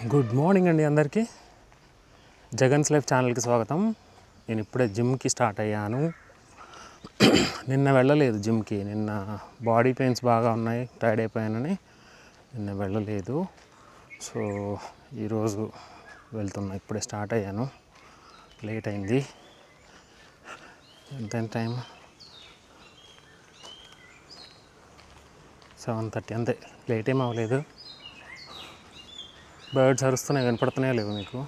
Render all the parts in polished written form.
Good morning అండి అందరికీ. Jagan's life ఛానల్కి స్వాగతం. నేను ఇప్పుడే జిమ్కి స్టార్ట్ అయ్యాను. నిన్న వెళ్ళలేదు జిమ్కి. నిన్న బాడీ పెయిన్స్ బాగా ఉన్నాయి, టైర్డ్ అయిపోయానని నిన్న వెళ్ళలేదు. సో ఈరోజు వెళ్తున్నా. ఇప్పుడే స్టార్ట్ అయ్యాను, లేట్ అయింది. ఎంత టైం? 7:30 అంతే, లేట్ ఏం అవ్వలేదు. బర్డ్స్ అరుస్తున్నాయి, కనపడుతున్నాయో లేవు మీకు?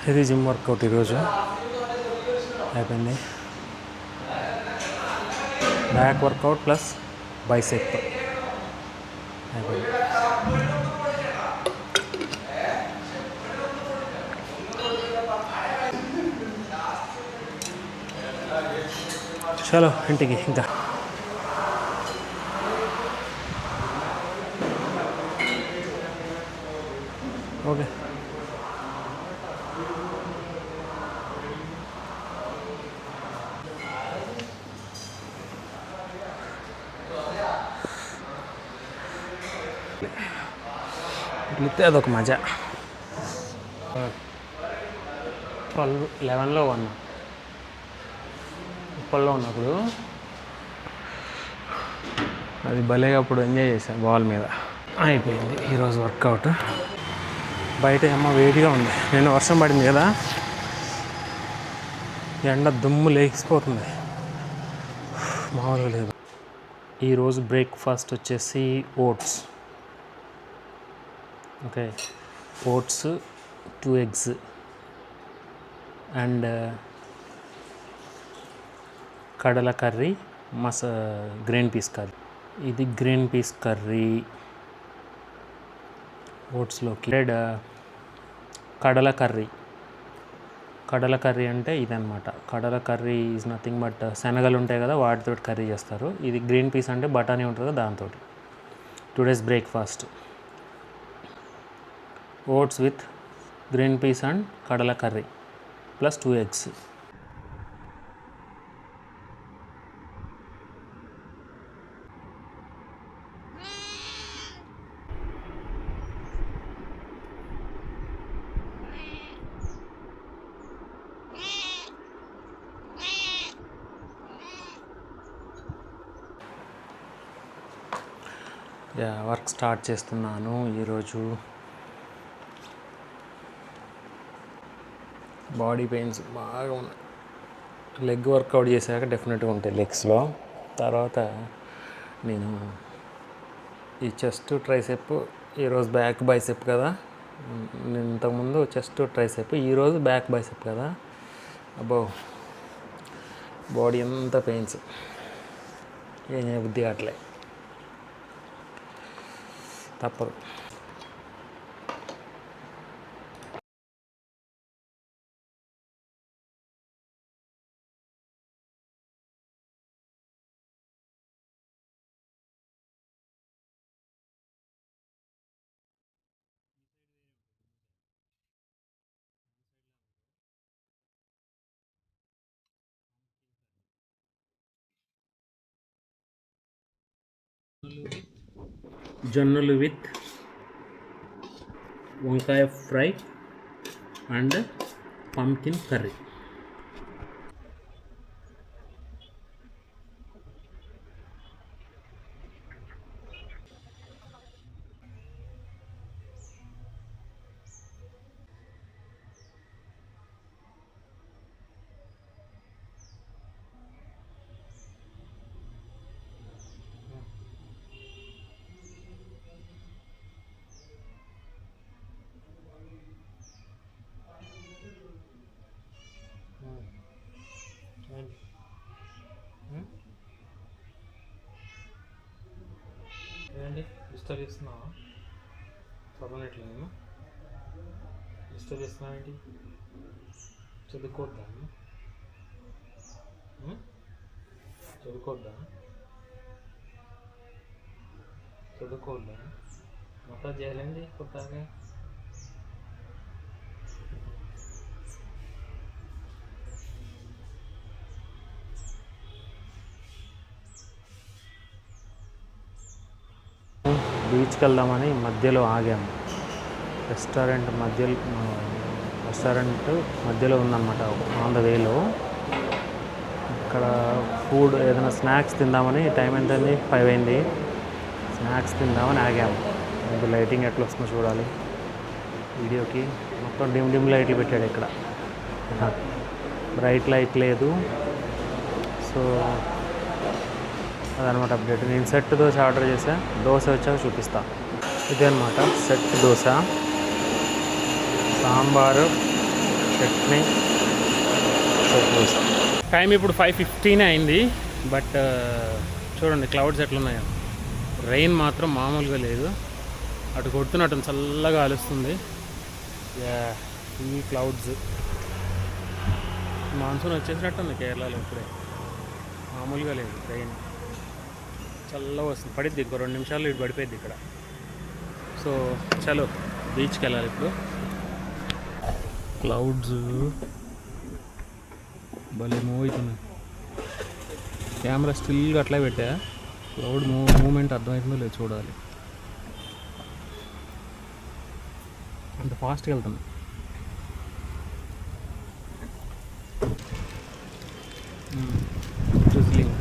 ఇది జిమ్ వర్కౌట్ ఈరోజు అయిపోయింది. బ్యాక్ వర్కౌట్ ప్లస్ బైసెప్ అయిపోయింది. చలో ఇంటికి. ఇంకా ఓకే. వెళితే అదొక మజా. 11లో ఉన్నా, ఉప్పల్లో ఉన్నప్పుడు అది భలేగా అప్పుడు ఎంజాయ్ చేశాను. బాల్ మీద అయిపోయింది ఈరోజు వర్కౌట్. బయట ఏమో వేడిగా ఉంది. నిన్న వర్షం పడింది కదా, ఎండ దుమ్ము లేచిపోతుంది, మామూలుగా లేదు. ఈరోజు బ్రేక్ఫాస్ట్ వచ్చేసి oats. Okay, oats, 2 eggs and Kadala curry, green peas curry. ఇది గ్రీన్ పీస్ కర్రీ ఓట్స్లోకి. కడల కర్రీ. కడల కర్రీ అంటే ఇదనమాట. కడల కర్రీ ఈజ్ నథింగ్ బట్ శనగలు ఉంటాయి కదా, వాటితో కర్రీ చేస్తారు. ఇది గ్రీన్ పీస్ అంటే బఠానీ ఉంటుంది కదా, దాంతో. Today's breakfast oats with green peas and Kadala curry plus 2 eggs. Work start చేస్తున్నాను ఈరోజు. బాడీ పెయిన్స్ బాగా ఉన్నాయి. లెగ్ వర్కౌట్ చేశాక డెఫినెట్గా ఉంటాయి లెగ్స్లో. తర్వాత నేను ఈ చెస్ట్ ట్రైసెప్, ఈరోజు బ్యాక్ బైసెప్ కదా, ఇంతకుముందు చెస్ట్ ట్రైసెప్, ఈరోజు బ్యాక్ బైసెప్ కదా. అబ్బో, బాడీ ఎంత పెయిన్స్, ఏం బుద్ధి అట్లే తప్పదు. జొన్నలు విత్ వంకాయ ఫ్రై అండ్ పంకిన్ కర్రీ. ఏంటి డిస్టర్బ్ చేస్తున్నావా? చదవనట్లే నేను డిస్టర్బ్ చేస్తున్నావు ఏంటి? చదువుకోవద్దా? చదువుకోవద్దా? చదువుకోవద్దా? మసాజ్ చేయాలండి కొత్తగా. బీచ్కి వెళ్దామని మధ్యలో ఆగాము. రెస్టారెంట్ మధ్యలో ఉందన్నమాట, ఆన్ ద వేలో. ఇక్కడ ఫుడ్ ఏదైనా స్నాక్స్ తిందామని, టైం ఎంత అయింది, 5 అయింది. స్నాక్స్ తిందామని ఆగాము. ఇది లైటింగ్ ఎట్లా వస్తుందో చూడాలి వీడియోకి. మొత్తం డిమ్ లైట్లు పెట్టాడు ఇక్కడ, బ్రైట్ లైట్ లేదు. సో అదనమాట అప్డేట్. నేను సెట్ దోశ ఆర్డర్ చేసా, దోశ వచ్చాక చూపిస్తా. ఇదే అనమాట set dosa, sambar, chutney, set dosa. Time ఇప్పుడు 5:15 అయింది. బట్ చూడండి క్లౌడ్స్ ఎట్లున్నాయో. రెయిన్ మాత్రం మామూలుగా లేదు. అటు కొడుతున్నట్టు చల్లగా అలుస్తుంది. ఈ క్లౌడ్స్, మాన్సూన్ వచ్చేసినట్టుంది కేరళలో ఇప్పుడే. మామూలుగా లేదు రెయిన్, చల్లగా వస్తుంది. పడిద్ది ఇంకో 2 నిమిషాల్లో ఇటు పడిపోయింది ఇక్కడ. సో చలో బీచ్కి వెళ్ళాలి ఇప్పుడు. క్లౌడ్స్ భలే మూవ్ అవుతున్నాయి. కెమెరా స్టిల్గా అట్లా పెట్టా, క్లౌడ్ మూమెంట్ అర్థమవుతుందో లేదు చూడాలి. ఫాస్ట్గా వెళ్తున్నాం. డ్రిజ్లింగ్.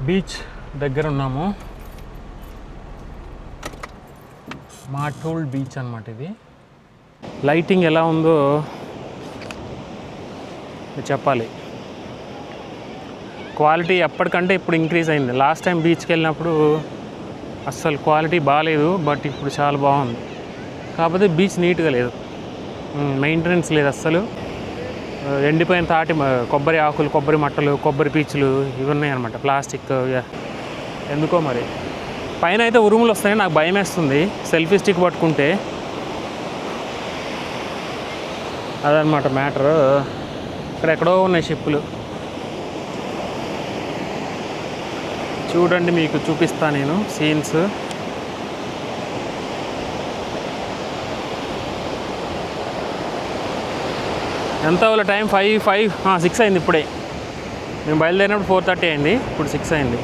బీచ్ దగ్గర ఉన్నాము. మాటోల్ బీచ్ అన్నమాట ఇది. లైటింగ్ ఎలా ఉందో చెప్పాలి. క్వాలిటీ ఎప్పటికంటే ఇప్పుడు ఇంక్రీజ్ అయింది. లాస్ట్ టైం బీచ్కి వెళ్ళినప్పుడు అస్సలు క్వాలిటీ బాగాలేదు, బట్ ఇప్పుడు చాలా బాగుంది. కాకపోతే బీచ్ నీట్గా లేదు, మెయింటెనెన్స్ లేదు అస్సలు. ఎండిపోయిన తాటి కొబ్బరి ఆకులు, కొబ్బరి మట్టలు, కొబ్బరి పీచులు ఇవి ఉన్నాయి అనమాట, ప్లాస్టిక్. ఎందుకో మరి పైన అయితే ఉరుములు వస్తాయి, నాకు భయం వేస్తుంది సెల్ఫీ స్టిక్ పట్టుకుంటే. అదనమాట మ్యాటరు. ఇక్కడెక్కడో ఉన్నాయి షిప్పులు, చూడండి మీకు చూపిస్తా నేను సీన్స్. ఎంత వాళ్ళ టైం 6 అయింది ఇప్పుడే. మేము బయలుదేరినప్పుడు 4:30 అయింది, ఇప్పుడు 6 అయింది.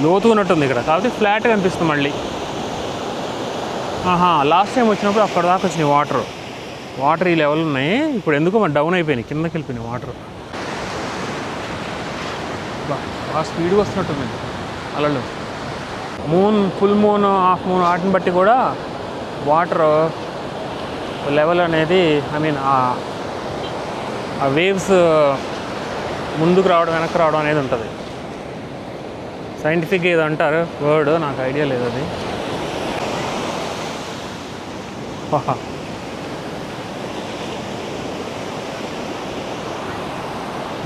లోతు ఉన్నట్టుంది ఇక్కడ, కాబట్టి ఫ్లాట్గా అనిపిస్తుంది మళ్ళీ. లాస్ట్ టైం వచ్చినప్పుడు అక్కడ దాకా వచ్చినాయి వాటర్ ఈ లెవెల్ ఉన్నాయి. ఇప్పుడు ఎందుకో మరి డౌన్ అయిపోయినాయి, కిందకి వెళ్ళిపోయినాయి వాటర్. బాగా స్పీడ్గా వస్తున్నట్టుంది అలలు. ఫుల్ మూన్, హాఫ్ మూన్ వాటిని బట్టి కూడా వాటర్ లెవెల్ అనేది, ఐ మీన్ ఆ వేవ్స్ ముందుకు రావడం వెనక్కి రావడం అనేది ఉంటుంది. సైంటిఫిక్ ఏదో అంటారు వర్డ్, నాకు ఐడియా లేదు అది.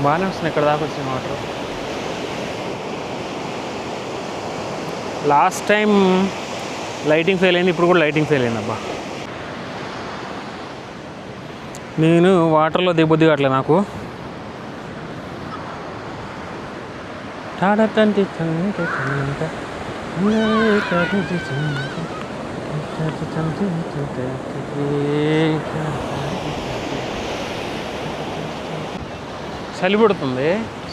బాగానే వస్తుంది ఇక్కడ దాకా వచ్చిన water. Last time lighting fail అయింది, ఇప్పుడు కూడా లైటింగ్ ఫెయిల్ అయింది. అబ్బా, నేను వాటర్లో దిగబుద్ధి కావట్లేదు నాకు. చలి పడుతుంది,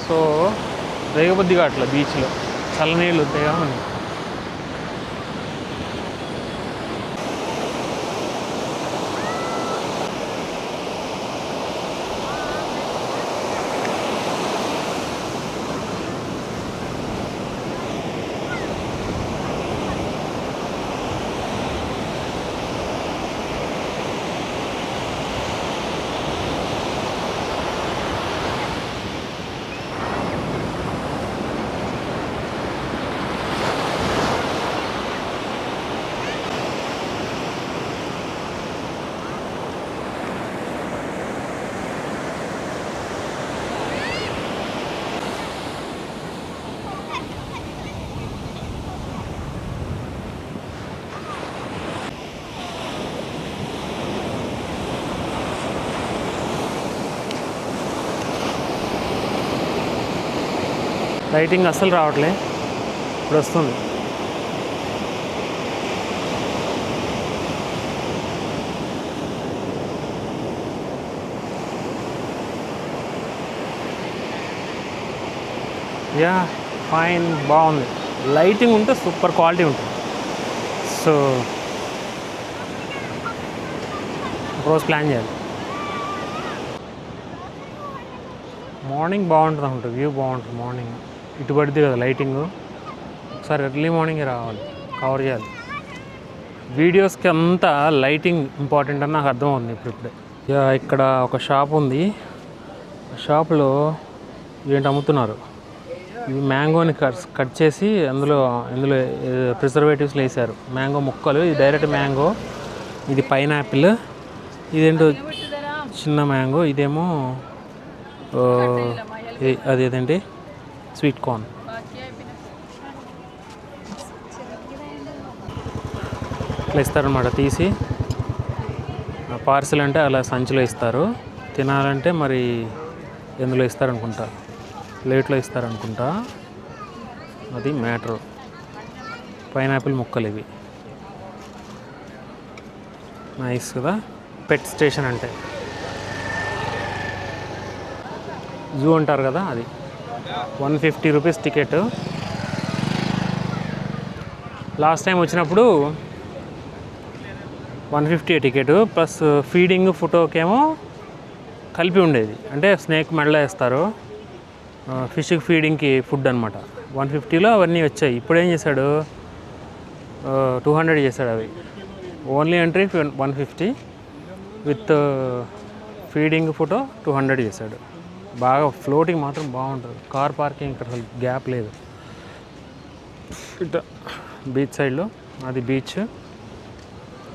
సో దిగబుద్ధి కావట్లేదు బీచ్లో. చల్లనీళ్ళు వస్తాయి కానీ. లైటింగ్ అస్సలు రావట్లే, ఇప్పుడు వస్తుంది. యా ఫైన్, బాగుంది. లైటింగ్ ఉంటే సూపర్ క్వాలిటీ ఉంటుంది. సో ఒకరోజు ప్లాన్ చేయాలి. మార్నింగ్ బాగుంటుంది అనుకుంటా, వ్యూ బాగుంటుంది మార్నింగ్. ఇటు పడితే కదా లైటింగ్, ఒకసారి ఎర్లీ మార్నింగే రావాలి, కవర్ చేయాలి. వీడియోస్కి అంతా లైటింగ్ ఇంపార్టెంట్ అని నాకు అర్థమవుతుంది ఇప్పుడిప్పుడే. ఇక్కడ ఒక షాప్ ఉంది, షాప్లో ఏంటి అమ్ముతున్నారు, ఇవి మ్యాంగోని కట్ చేసి అందులో ప్రిజర్వేటివ్స్లో వేసారు. మ్యాంగో ముక్కలు, ఇది డైరెక్ట్ మ్యాంగో, ఇది పైనాపిల్, ఇదేంటో చిన్న మ్యాంగో, ఇదేమో అదేంటి స్వీట్ కార్న్. ఇట్లా ఇస్తారనమాట. తీసి పార్సిల్ అంటే అలా సంచిలో ఇస్తారు, తినాలంటే మరి ఎందులో ఇస్తారనుకుంటా, ప్లేట్లో ఇస్తారనుకుంటా. అది మ్యాటర్. పైనాపిల్ ముక్కలు ఇవి. నైస్ కదా. పెట్ స్టేషన్ అంటే జూ అంటారు కదా, అది 150 రూపీస్ టికెట్. లాస్ట్ టైం వచ్చినప్పుడు 150 టికెట్ ప్లస్ ఫీడింగ్ ఫోటోకేమో కలిపి ఉండేది. అంటే స్నేక్ మెడలో వేస్తారు, ఫిష్కి ఫీడింగ్కి ఫుడ్ అనమాట. 150లో అవన్నీ వచ్చాయి. ఇప్పుడు ఏం చేశాడు, 200 చేశాడు అవి. Only entry 150 with feeding photo 200 చేశాడు. బాగా ఫ్లోటింగ్ మాత్రం బాగుంటుంది. కార్ పార్కింగ్ ఇక్కడ అసలు గ్యాప్ లేదు. ఇట్లా బీచ్ సైడ్లో అది బీచ్.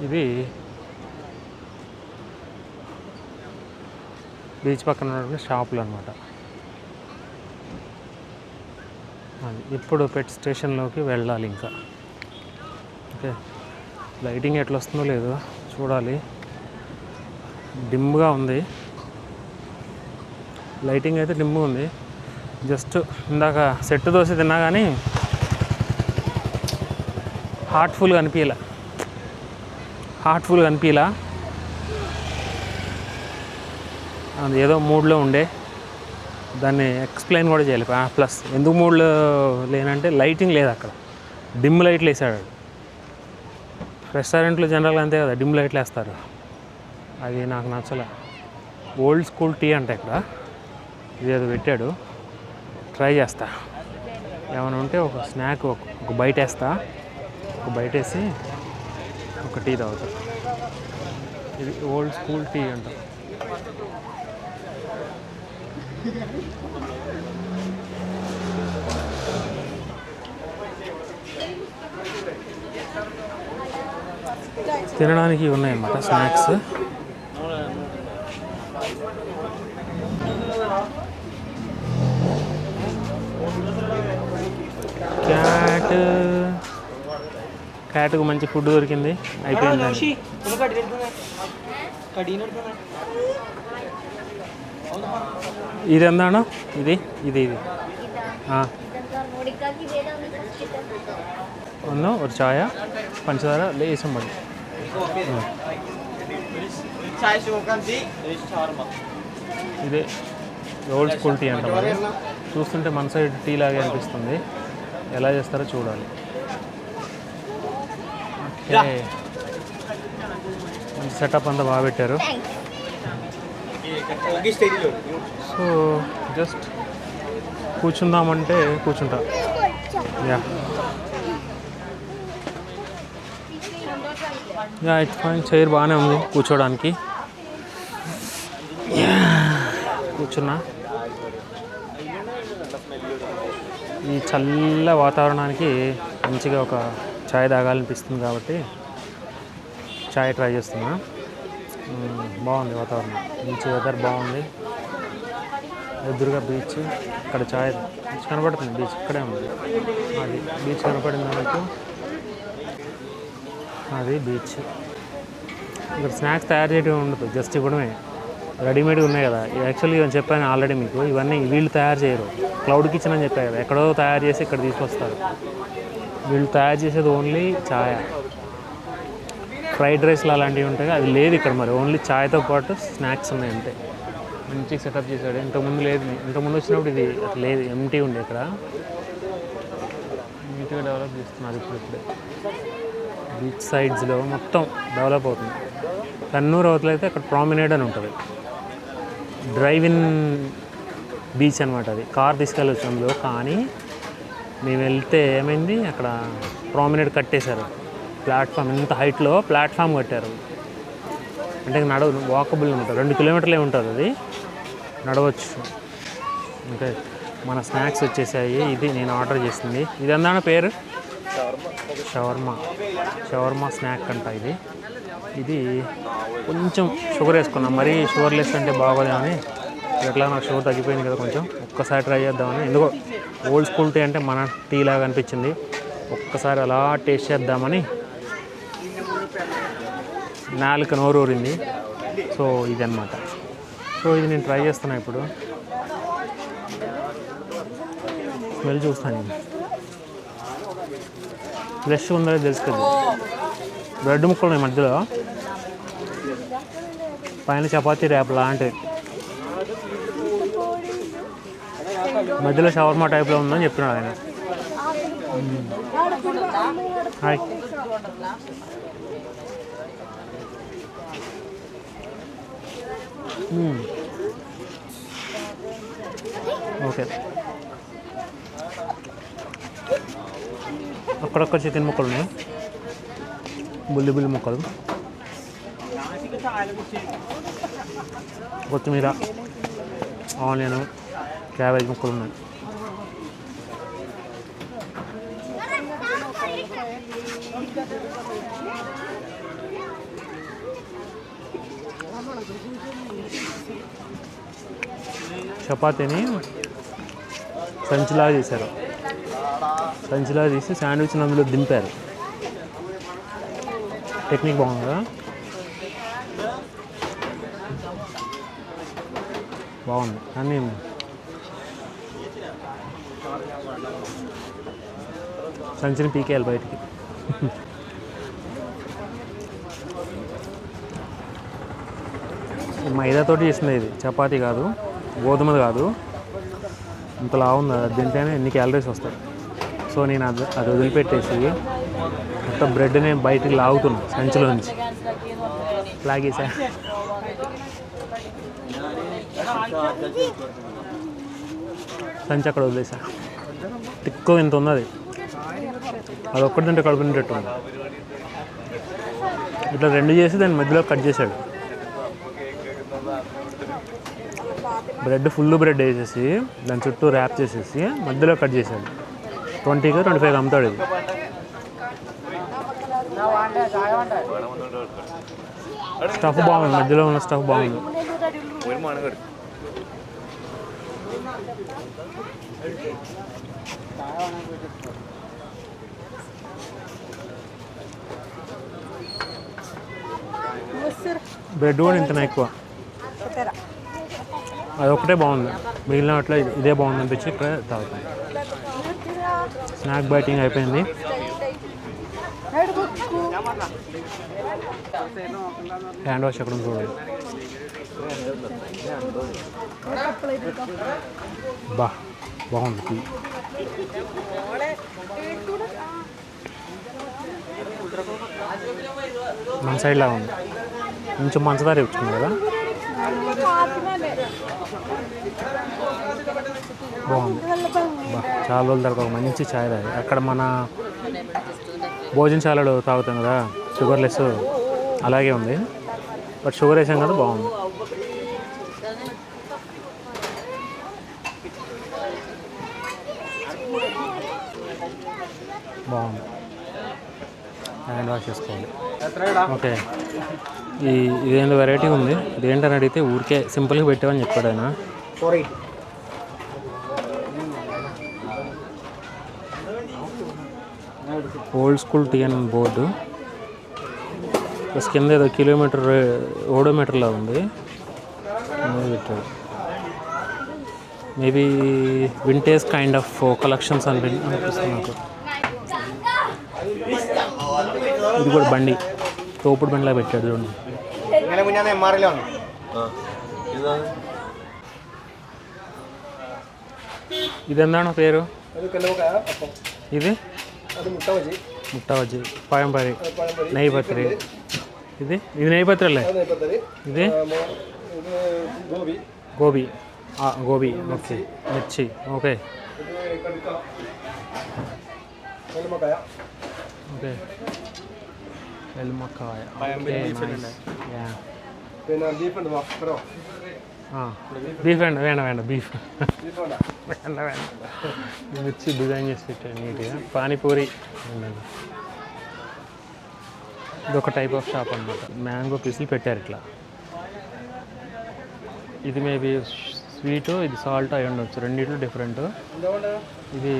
ఇది బీచ్ పక్కన ఉన్నటువంటి షాపులు అనమాట. అది ఇప్పుడు పెట్ స్టేషన్లోకి వెళ్ళాలి ఇంకా. ఓకే, లైటింగ్ ఎట్లా వస్తుందో లేదో చూడాలి. డిమ్గా ఉంది లైటింగ్, అయితే డిమ్గా ఉంది. జస్ట్ ఇందాక సెట్ దోశ తిన్నా కానీ హార్ట్ఫుల్గా అనిపించలా. అది ఏదో మూడ్లో ఉండే, దాన్ని ఎక్స్ప్లెయిన్ కూడా చేయాలి. ప్లస్ ఎందుకు మూడ్లో లేనంటే లైటింగ్ లేదు అక్కడ, డిమ్ లైట్లు వేసాడు. రెస్టారెంట్లో జనరల్గా అంతే కదా, డిమ్ లైట్లు వేస్తారు. అది నాకు నచ్చలే. ఓల్డ్ స్కూల్ టీ అంటే ఇక్కడ ఇదేదో పెట్టాడు, ట్రై చేస్తా. ఏమైనా ఉంటే ఒక స్నాక్ ఒక బయట వేస్తా, ఒక బయట వేసి ఒక టీ తాగుతా. ఇది ఓల్డ్ స్కూల్ టీ అంట. తినడానికి ఉన్నాయన్నమాట స్నాక్స్. క్యాట్కు మంచి ఫుడ్ దొరికింది, అయిపోయింది. ఇది ఎందాను, ఇది ఇది ఇది ഒന്ന് ഒരു ചായ പഞ്ചസാര ലേശം മതി. ఇది ఓల్డ్ స్కూల్ టీ అంట. మరి చూస్తుంటే మన సైడ్ టీ లాగే అనిపిస్తుంది. ఎలా చేస్తారో చూడాలి. ఓకే, మంచి సెటప్ అంతా బాగా పెట్టారు. సో జస్ట్ కూర్చుందామంటే కూర్చుంటా. Yeah it's fine. చైర్ బాగానే ఉంది కూర్చోడానికి. కూర్చున్నా. ఈ చల్ల వాతావరణానికి మంచిగా ఒక చాయ్ తాగాలనిపిస్తుంది కాబట్టి చాయ్ ట్రై చేస్తున్నా. బాగుంది వాతావరణం, మంచి వెదర్ బాగుంది. ఎదురుగా బీచ్, ఇక్కడ చాయ్ కనపడుతుంది. బీచ్ ఇక్కడే ఉంది. అది బీచ్ కనపడింది మనకు, అది బీచ్. ఇక్కడ స్నాక్స్ తయారు చేయడం ఉండదు, జస్ట్ ఇవ్వడమే. రెడీమేడ్గా ఉన్నాయి కదా. యాక్చువల్లీ ఇవన్నీ చెప్పాను ఆల్రెడీ మీకు, ఇవన్నీ వీళ్ళు తయారు చేయరు. క్లౌడ్ కిచెన్ అని చెప్పాను కదా, ఎక్కడో తయారు చేసి ఇక్కడ తీసుకొస్తారు. వీళ్ళు తయారు చేసేది ఓన్లీ ఛాయ్. ఫ్రైడ్ రైస్లు అలాంటివి ఉంటాయి, అది లేదు ఇక్కడ. మరి ఓన్లీ ఛాయ్తో పాటు స్నాక్స్ ఉన్నాయి అంతే. మంచిగా సెటప్ చేశాడు. ఇంతకుముందు లేదు, ఇంతకుముందు వచ్చినప్పుడు ఇది అట్లా లేదు, ఎంటీ ఉండే. ఇక్కడ నీట్గా డెవలప్ చేస్తున్నారు ఇప్పుడిప్పుడే. బీచ్ సైడ్స్లో మొత్తం డెవలప్ అవుతుంది. కన్నూరు అవతల అయితే అక్కడ ప్రామినేడ్ అని ఉంటుంది, డ్రైవ్ ఇన్ బీచ్ అనమాట. అది కార్ తీసుకెళ్ళొచ్చు అందులో. కానీ మేము వెళ్తే ఏమైంది, అక్కడ ప్రామినేడ్ కట్టేశారు. ప్లాట్ఫామ్ ఇంత హైట్లో ప్లాట్ఫామ్ కట్టారు. అంటే వాకబుల్ ఉంటుంది, 2 కిలోమీటర్లే ఉంటుంది. అది నడవచ్చు. ఇంకా మన స్నాక్స్ వచ్చేసాయి. ఇది నేను ఆర్డర్ చేసింది. ఇది ఎందాన పేరు, షవర్మా స్నాక్ అంట. ఇది కొంచెం షుగర్ వేసుకున్నాం. మరీ షుగర్లెస్ అంటే బాగోదేమని, ఎట్లా నాకు షుగర్ తగ్గిపోయింది కదా కొంచెం, ఒక్కసారి ట్రై చేద్దామని. ఎందుకో ఓల్డ్ స్కూల్ టీ అంటే మన టీ లాగా అనిపించింది, ఒక్కసారి అలా టేస్ట్ చేద్దామని నాలుక నోరు ఊరింది. సో ఇదన్నమాట. సో ఇది నేను ట్రై చేస్తున్నా ఇప్పుడు. స్మెల్ చూస్తాను. ఫ్రెష్ ఉందో తెలుసు కదా. బ్రెడ్ ముక్కలు ఉన్నాయి మధ్యలో, పైన చపాతీ ర్యాప్ లాంటిది, మధ్యలో షవర్మా టైప్లో ఉందని చెప్తున్నాడు ఆయన. హాయ్. ఓకే, అక్కడొక్క చికెన్ ముక్కలు ఉన్నాయి, బుల్లి ముక్కలు, కొత్తిమీర, ఆనియన్, క్యాబేజ్ ముక్కలు ఉన్నాయి. చపాతీని సంచిలాగా చేశారు. సంచిలాగా తీసి శాండ్విచ్ అందులో దింపారు. టెక్నిక్ బాగుంది కదా, బాగుంది. కానీ సంచిని పీకేయాలి బయటికి. మైదాతోటి చేసింది ఇది, చపాతీ కాదు, గోధుమది కాదు. ఇంతలా ఉంది, అది తింటేనే ఎన్ని క్యాలరీస్ వస్తాయి. సో నేను అది వదిలిపెట్టేసి మొత్తం బ్రెడ్ని బయటికి లాగుతున్నా సంచిలో నుంచి. లాగేసా, సంచి అక్కడ వదిలేసా. తిక్కువ ఇంత ఉంది అది, అది ఒక్కటి తింటే కడుపు నిండేట్టు ఉంది. ఇట్లా రెండు చేసి దాన్ని మధ్యలో కట్ చేశాడు. బ్రెడ్ ఫుల్ బ్రెడ్ వేసేసి దాని చుట్టూ ర్యాప్ చేసేసి మధ్యలో కట్ చేశాడు. 20కి 25 అమ్ముతాడు ఇది. స్టఫ్ బాగుంది, మధ్యలో ఉన్న స్టఫ్ బాగుంది. బ్రెడ్ కూడా ఇంతనే ఎక్కువ, అది ఒకటే బాగుంది. మిగిలిన అట్లా ఇదే బాగుంది అనిపించి ఇక్కడ తాగుతాను. స్నాక్ బైటింగ్ అయిపోయింది. హ్యాండ్ వాష్ ఎక్కడ చూడండి. బాగుంది. మన సైడ్ లాగా ఉంది. కొంచెం పంచదార ఇచ్చుకుంది కదా, బాగుంది. చాలా రోజుల తర్వాత ఒక మంచి ఛాయ్ తాగి. అక్కడ మన భోజనశాలలో తాగుతాం కదా షుగర్లెస్, అలాగే ఉంది. బట్ షుగర్ వేసాం కదా, బాగుంది. బాగుంది. హ్యాండ్ వాష్ చేసుకోవాలి. ఓకే, ఇదేందో వెరైటీ ఉంది. ఇదేంటని అడిగితే ఊరికే సింపుల్గా పెట్టామని చెప్పాడు ఆయన. ఓల్డ్ స్కూల్ టీ అని బోర్డు, ప్లస్ కింద ఏదో కిలోమీటర్ ఓడోమీటర్లా ఉంది పెట్టాడు. Maybe vintage kind of collections అనిపిస్తుంది నాకు. ఇది కూడా బండి, తోపుడు బండిలా పెట్టాడు చూడండి. ఇది ఎందాను పేరు? ఇది ముట్ట బజ్జీ, పాయంపరి, నెయ్యిపత్రి. ఇది నెయ్యిపత్రిలే. ఇది గోబీ, గోబీ. ఓకే, మిర్చి. ఓకే ఓకే, എൽമക്കായ. బీఫ్ అండి, వేണ്ട బీఫ్ వేണ്ട. మిర్చి డిజైన్ చేసి పెట్టాను నీట్గా. పానీపూరి. ఇది ఒక టైప్ ఆఫ్ షాప్ అనమాట. మ్యాంగో పీసులు పెట్టారు ఇట్లా. ఇది మేబీ స్వీటు, ఇది సాల్ట్ అయి ఉండొచ్చు, రెండిట్లో డిఫరెంట్. ఇది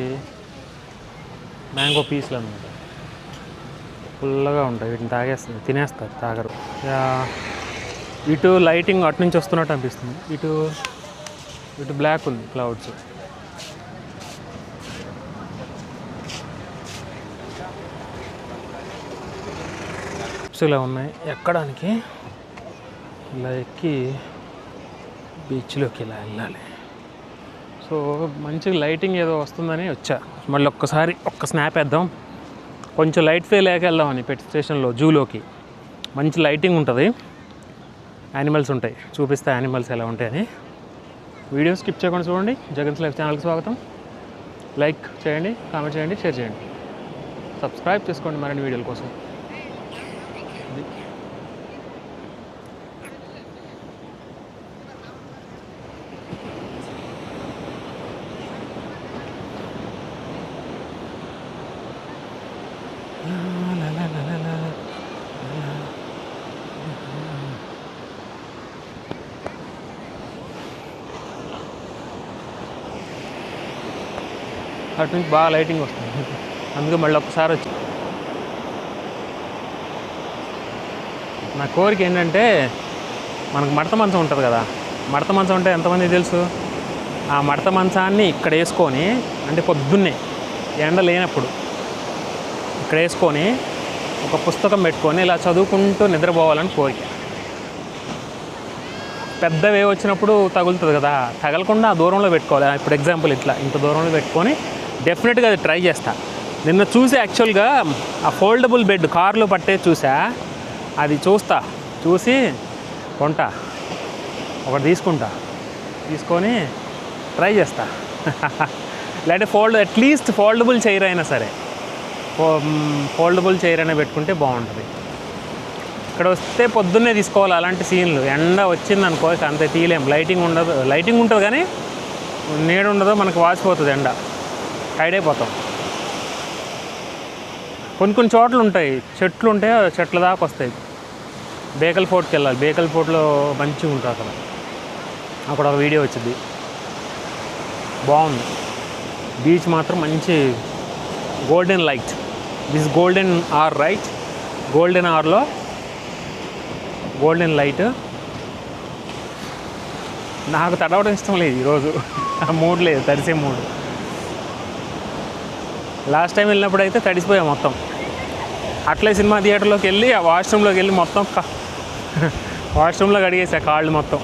మ్యాంగో పీసులు అనమాట. ఫుల్గా ఉంటాయి. వీటిని తాగేస్తుంది, తినేస్తారు, తాగరు. ఇటు లైటింగ్ అటు నుంచి వస్తున్నట్టు అనిపిస్తుంది. ఇటు బ్లాక్ ఉంది క్లౌడ్స్. ఇలా ఉన్నాయి ఎక్కడానికి. ఇలా ఎక్కి బీచ్లోకి ఇలా వెళ్ళాలి. సో మంచి లైటింగ్ ఏదో వస్తుందని వచ్చా. మళ్ళీ ఒక్క స్నాప్ వేద్దాం, కొంచెం లైట్ ఫెయిల్ అయ్యాక వెళ్దామని. పెట్ స్టేషన్లో జూలోకి మంచి లైటింగ్ ఉంటుంది, యానిమల్స్ ఉంటాయి, చూపిస్తే యానిమల్స్ ఎలా ఉంటాయని. వీడియో స్కిప్ చేయకుండా చూడండి. జగన్స్ లైఫ్ ఛానల్కి స్వాగతం. లైక్ చేయండి, కామెంట్ చేయండి, షేర్ చేయండి, సబ్స్క్రైబ్ చేసుకోండి మరిన్ని వీడియోల కోసం. అటు నుంచి బాగా లైటింగ్ వస్తుంది, అందుకే మళ్ళీ ఒక్కసారి వచ్చి. నా కోరిక ఏంటంటే, మనకు మడత మంచం ఉంటుంది కదా, మడత మంచం అంటే ఎంతమంది తెలుసు? ఆ మడత మంచాన్ని ఇక్కడ వేసుకొని, అంటే పొద్దున్నే ఎండ లేనప్పుడు ఇక్కడ వేసుకొని ఒక పుస్తకం పెట్టుకొని ఇలా చదువుకుంటూ నిద్రపోవాలని కోరిక. పెద్దవే వచ్చినప్పుడు తగులుతుంది కదా, తగలకుండా దూరంలో పెట్టుకోవాలి. ఇప్పుడు ఎగ్జాంపుల్ ఇంత దూరంలో పెట్టుకొని డెఫినెట్గా అది ట్రై చేస్తా. నిన్న చూసి యాక్చువల్గా ఆ ఫోల్డబుల్ బెడ్ కార్లో పట్టే చూసా, అది చూసి కొంటా, ఒకటి తీసుకొని ట్రై చేస్తా. లేదంటే అట్లీస్ట్ ఫోల్డబుల్ చైర్ అయినా సరే, ఫోల్డబుల్ చైర్ అయినా పెట్టుకుంటే బాగుంటుంది. ఇక్కడ వస్తే పొద్దున్నే తీసుకోవాలి అలాంటి సీన్లు. ఎండ వచ్చింది అనుకో అంతే తీయలేం, లైటింగ్ ఉంటుంది కానీ నీడ ఉండదు, మనకు వాచిపోతుంది, ఎండ టైడ్ అయిపోతాం. కొన్ని చోట్ల ఉంటాయి, చెట్లు ఉంటాయి, చెట్ల దాకా వస్తాయి. బేకల్ ఫోర్ట్కి వెళ్ళాలి, బేకల్ ఫోర్ట్లో మంచిగా ఉంటుంది అక్కడ ఒక వీడియో వచ్చింది, బాగుంది. బీచ్ మాత్రం మంచి golden light, this golden hour right, golden ఆర్లో గోల్డెన్ లైట్. నాకు తడవడం ఇష్టం లేదు ఈరోజు, ఆ మూడ్ లేదు, తడిసే మూడు. లాస్ట్ టైం వెళ్ళినప్పుడు అయితే తడిసిపోయాం మొత్తం. అట్లే సినిమా థియేటర్లోకి వెళ్ళి ఆ వాష్రూమ్లోకి వెళ్ళి మొత్తం వాష్రూమ్లో కడిగేసా కాళ్ళు మొత్తం.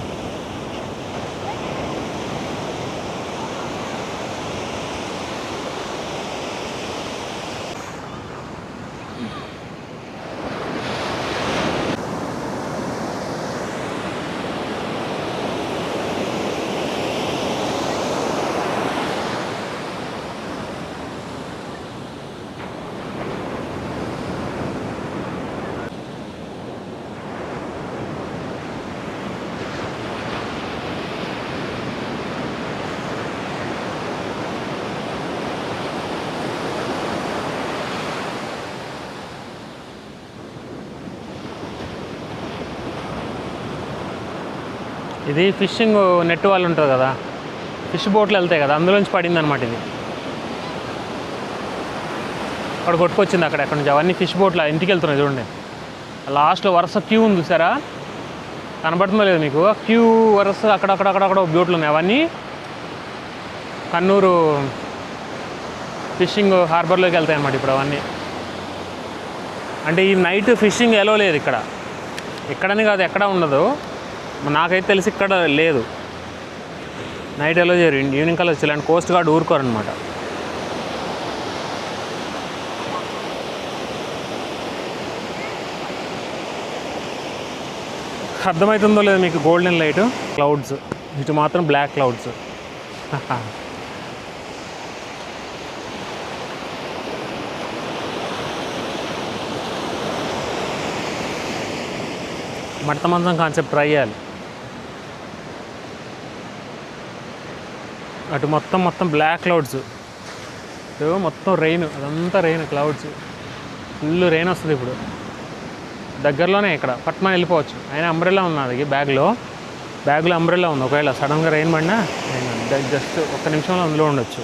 ఇది ఫిషింగ్ నెట్ వాళ్ళు ఉంటుంది కదా, ఫిష్ బోట్లు వెళ్తాయి కదా, అందులోంచి పడింది అనమాట. ఇది అక్కడ కొట్టుకొచ్చింది, అక్కడి నుంచి అవన్నీ ఫిష్ బోట్లు ఇంటికి వెళ్తున్నాయి చూడండి. లాస్ట్లో వరుస క్యూ ఉంది చూసారా, కనబడుతుందో లేదు మీకు? క్యూ వరుస అక్కడక్కడ బోట్లు ఉన్నాయి. అవన్నీ కన్నూరు ఫిషింగ్ హార్బర్లోకి వెళ్తాయి అన్నమాట ఇప్పుడు అవన్నీ. అంటే ఈ నైట్ ఫిషింగ్ ఎలో లేదు ఇక్కడని కాదు, ఎక్కడ ఉండదు, నాకైతే తెలిసి ఇక్కడ లేదు. నైట్ ఎలో చేయరు, ఈవినింగ్ కల్లా వచ్చి ఇలాంటి కోస్ట్ గార్డ్ ఊరుకోరనమాట. అర్థమవుతుందో లేదు మీకు? గోల్డెన్ లైట్, క్లౌడ్స్, ఇటు మాత్రం బ్లాక్ క్లౌడ్స్. మడత మంచం కాన్సెప్ట్ ట్రై చేయాలి. అటు మొత్తం బ్లాక్ క్లౌడ్స్, ఇటు మొత్తం రెయిన్, అదంతా రెయిన్, క్లౌడ్స్, ఫుల్ రెయిన్ వస్తుంది ఇప్పుడు. దగ్గరలోనే ఇక్కడ పట్మా వెళ్ళిపోవచ్చు. అయినా అంబ్రెల్లా ఉన్నది బ్యాగ్లో అంబ్రెల్లా ఉంది. ఒకవేళ సడన్గా రెయిన్ పడినా జస్ట్ ఒక్క నిమిషంలో అందులో ఉండొచ్చు.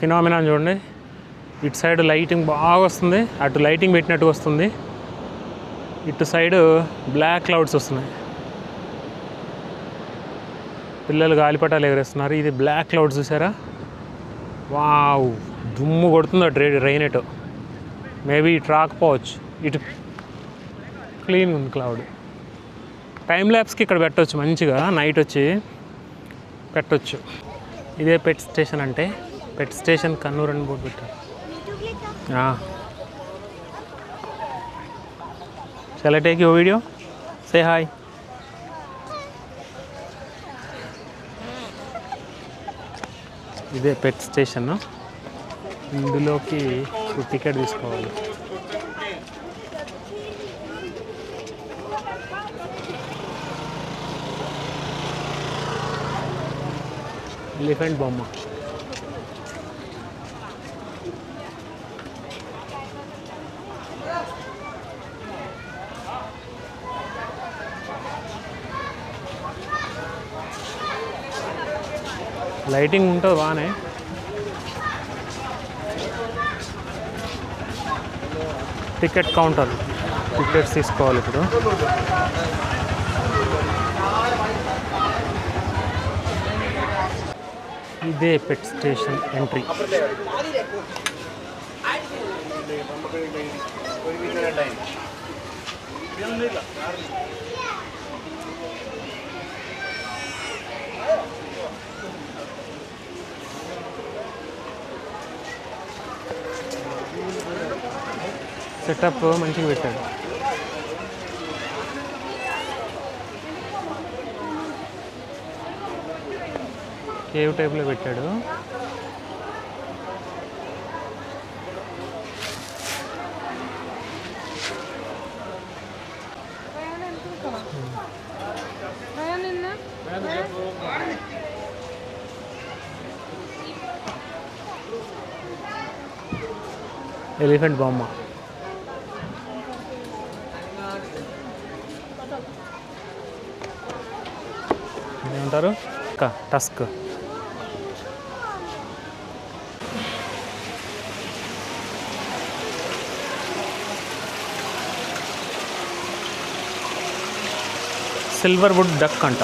ఫినామినా చూడండి. ఇటు సైడ్ లైటింగ్ బాగా వస్తుంది, అటు లైటింగ్ పెట్టినట్టు వస్తుంది, ఇటు సైడ్ బ్లాక్ క్లౌడ్స్ వస్తున్నాయి. పిల్లలు గాలిపటాలు ఎగరేస్తున్నారు. ఇది బ్లాక్ క్లౌడ్స్ చూసారా? వావ్, దుమ్ము కొడుతుంది అటు రెయిన్ ఎటు. మేబీ ఇటు రాకపోవచ్చు, ఇటు క్లీన్ ఉంది క్లౌడ్. టైం ల్యాబ్స్కి ఇక్కడ పెట్టవచ్చు, మంచిగా నైట్ వచ్చి పెట్టవచ్చు. ఇదే పెట్ స్టేషన్ అంటే. పెట్ స్టేషన్ కన్నూరు అని బోర్డు పెట్టారు. Shall I take your video? Say hi. ఇదే పెట్ స్టేషన్. ఇందులోకి టికెట్ తీసుకోవాలి. ఎలిఫెంట్ బొమ్మ. లైటింగ్ ఉంటుంది బాగానే. టికెట్ కౌంటర్, టికెట్స్ తీసుకోవాలి ఇప్పుడు. ఇదే పెట్ స్టేషన్ ఎంట్రీ. సెటప్ మంచిగా పెట్టాడు. కేవ్ టైప్లో పెట్టాడు. ఎలిఫెంట్ బొమ్మ. ఏమంటారు? టస్క్. సిల్వర్ వుడ్ డక్ అంట.